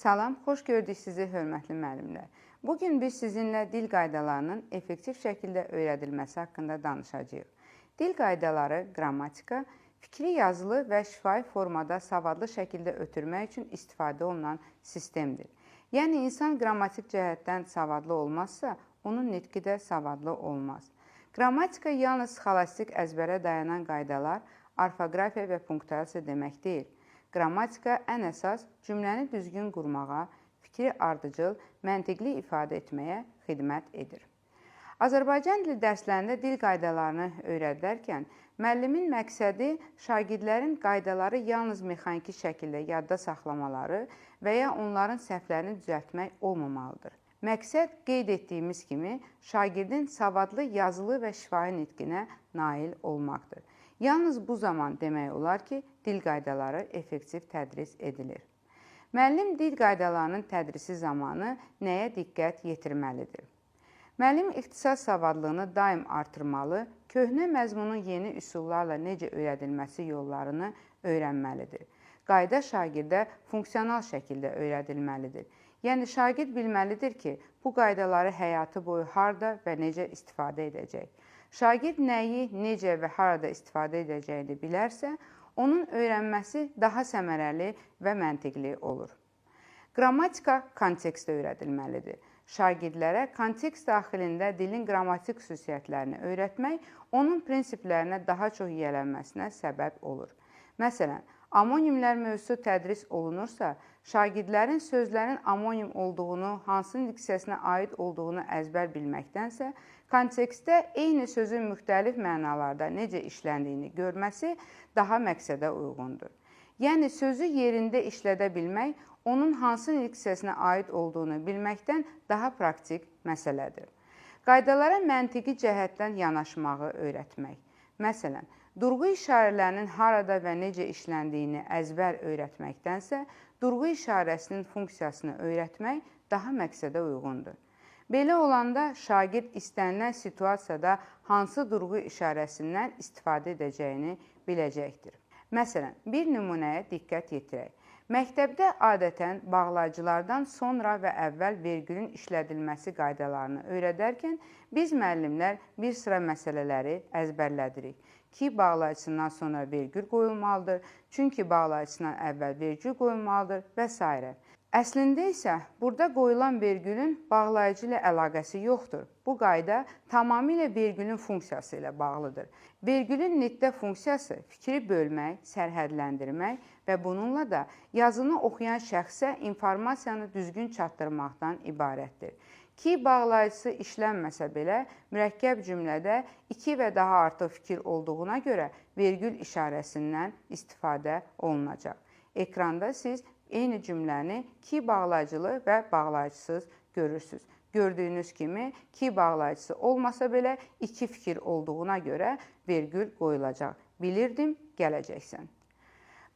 Salam, xoş gördük sizi, hörmətli müəllimlər. Bugün biz sizinlə dil qaydalarının effektiv şəkildə öyrədilməsi haqqında danışacağıq. Dil qaydaları, qrammatika, fikri yazılı və şifahi formada savadlı şəkildə ötürmək üçün istifadə olunan sistemdir. Yəni, insan qrammatik cəhətdən savadlı olmazsa, onun nitqi də savadlı olmaz. Qrammatika yalnız xolastik əzbərə dayanan qaydalar, orfoqrafiya və punktuasiya demək deyil. Qrammatika ən əsas cümləni düzgün qurmağa, fikri ardıcıl, məntiqli ifadə etməyə xidmət edir. Azərbaycan dili dərslərində dil qaydalarını öyrədilərkən, müəllimin məqsədi şagirdlərin qaydaları yalnız mexaniki şəkildə yadda saxlamaları və ya onların səhvlərini düzəltmək olmamalıdır. Məqsəd qeyd etdiyimiz kimi, şagirdin savadlı yazılı və şifahi nitqinə nail olmaqdır. Yalnız bu zaman demək olar ki, dil qaydaları effektiv tədris edilir. Müəllim dil qaydalarının tədrisi zamanı nəyə diqqət yetirməlidir? Müəllim ixtisas savadlığını daim artırmalı, köhnə məzmunun yeni üsullarla necə öyrədilməsi yollarını öyrənməlidir. Qayda şagirdə funksional şəkildə öyrədilməlidir. Yəni, şagird bilməlidir ki, bu qaydaları həyatı boyu harda və necə istifadə edəcək. Şagird nəyi, necə və harada istifadə edəcəyini bilərsə, onun öyrənməsi daha səmərəli və məntiqli olur. Qrammatika kontekstdə öyrədilməlidir. Şagirdlərə kontekst daxilində dilin qrammatik xüsusiyyətlərini öyrətmək, onun prinsiplərinə daha çox yiyələnməsinə səbəb olur. Məsələn, amonimlər mövzusu tədris olunursa, şagirdlərin sözlərin amonim olduğunu, hansı nitq hissəsinə aid olduğunu əzbər bilməkdənsə, kontekstdə eyni sözün müxtəlif mənalarda necə işləndiyini görməsi daha məqsədə uyğundur. Yəni, sözü yerində işlədə bilmək, onun hansı nitq hissəsinə aid olduğunu bilməkdən daha praktik məsələdir. Qaydalara məntiqi cəhətdən yanaşmağı öyrətmək. Məsələn, durğu işarələrinin harada və necə işləndiyini əzbər öyrətməkdənsə, durğu işarəsinin funksiyasını öyrətmək daha məqsədə uyğundur. Belə olanda şagird istənilən situasiyada hansı durğu işarəsindən istifadə edəcəyini biləcəkdir. Məsələn, bir nümunəyə diqqət yetirək. Məktəbdə adətən bağlayıcılardan sonra və əvvəl vergülün işlədilməsi qaydalarını öyrədərkən, biz müəllimlər bir sıra məsələləri əzbərlədirik. Ki, bağlayıcısından sonra vergül qoyulmalıdır, çünki bağlayıcısından əvvəl vergül qoyulmalıdır və s. Əslində isə burada qoyulan vergülün bağlayıcı ilə əlaqəsi yoxdur. Bu qayda tamamilə vergülün funksiyası ilə bağlıdır. Vergülün nitqdə funksiyası fikri bölmək, sərhədləndirmək və bununla da yazını oxuyan şəxsə informasiyanı düzgün çatdırmaqdan ibarətdir. Ki, bağlayıcısı işlənməsə belə, mürəkkəb cümlədə 2 və daha artıq fikir olduğuna görə vergül işarəsindən istifadə olunacaq. Ekranda siz eyni cümləni ki bağlayıcılı və bağlayıcısız görürsünüz. Gördüyünüz kimi, ki bağlayıcısı olmasa belə 2 fikir olduğuna görə vergül qoyulacaq. Bilirdim, gələcəksən.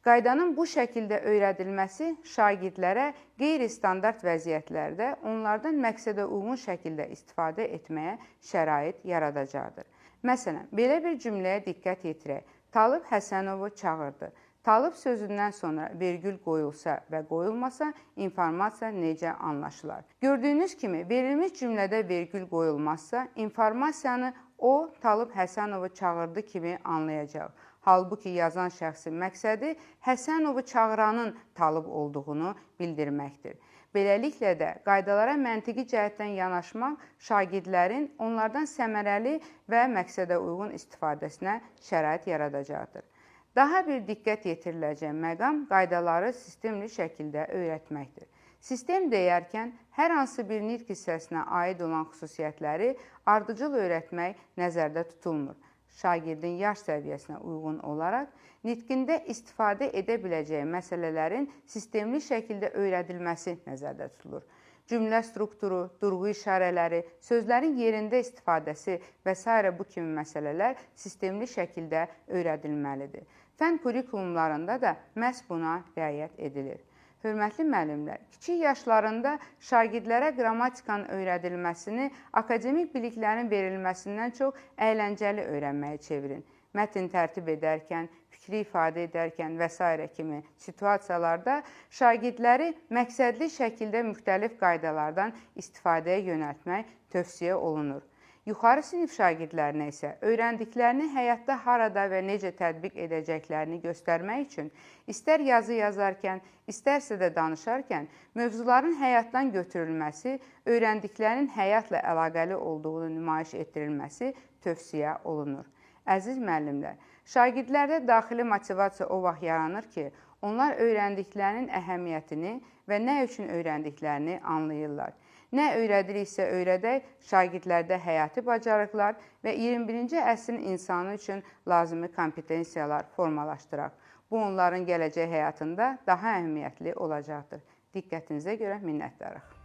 Qaydanın bu şəkildə öyrədilməsi şagirdlərə qeyri-standart vəziyyətlərdə onlardan məqsədə uyğun şəkildə istifadə etməyə şərait yaradacaqdır. Məsələn, belə bir cümləyə diqqət yetirək. Talib Həsənovu çağırdı. Talib sözündən sonra vergül qoyulsa və qoyulmasa, informasiya necə anlaşılar? Gördüyünüz kimi, verilmiş cümlədə vergül qoyulmazsa, informasiyanı o, Talib Həsənovu çağırdı kimi anlayacaq. Halbuki yazan şəxsin məqsədi Həsənovu çağıranın Talib olduğunu bildirməkdir. Beləliklə də qaydalara məntiqi cəhətdən yanaşmaq şagirdlərin onlardan səmərəli və məqsədə uyğun istifadəsinə şərait yaradacaqdır. Daha bir diqqət yetiriləcək məqam qaydaları sistemli şəkildə öyrətməkdir. Sistem deyərkən, hər hansı bir nitq hissəsinə aid olan xüsusiyyətləri ardıcıl öyrətmək nəzərdə tutulmur. Şagirdin yaş səviyyəsinə uyğun olaraq, nitqində istifadə edə biləcəyi məsələlərin sistemli şəkildə öyrədilməsi nəzərdə tutulur. Cümlə strukturu, durğu işarələri, sözlərin yerində istifadəsi və s. bu kimi məsələlər sistemli şəkildə öyrədilməlidir. Fənn kurikulumlarında da məhz buna riayət edilir. Hörmətli müəllimlər, kiçik yaşlarında şagirdlərə qrammatikanın öyrədilməsini akademik biliklərin verilməsindən çox əyləncəli öyrənməyə çevirin. mətn tərtib edərkən, fikri ifadə edərkən və s. kimi situasiyalarda şagirdləri məqsədli şəkildə müxtəlif qaydalardan istifadəyə yönəltmək tövsiyə olunur. Yuxarı sinif şagirdlərinə isə öyrəndiklərini həyatda harada və necə tətbiq edəcəklərini göstərmək üçün istər yazı yazarkən, istərsə də danışarkən mövzuların həyatdan götürülməsi, öyrəndiklərinin həyatla əlaqəli olduğunu nümayiş etdirilməsi tövsiyə olunur. Əziz müəllimlər, şagirdlərdə daxili motivasiya o vaxt yaranır ki, onlar öyrəndiklərinin əhəmiyyətini və nə üçün öyrəndiklərini anlayırlar. Nə öyrədiriksə öyrədək, şagirdlərdə həyati bacarıqlar və 21-ci əsrin insanı üçün lazımi kompetensiyalar formalaşdıraq. Bu, onların gələcək həyatında daha əhəmiyyətli olacaqdır. Diqqətinizə görə minnətdarıq.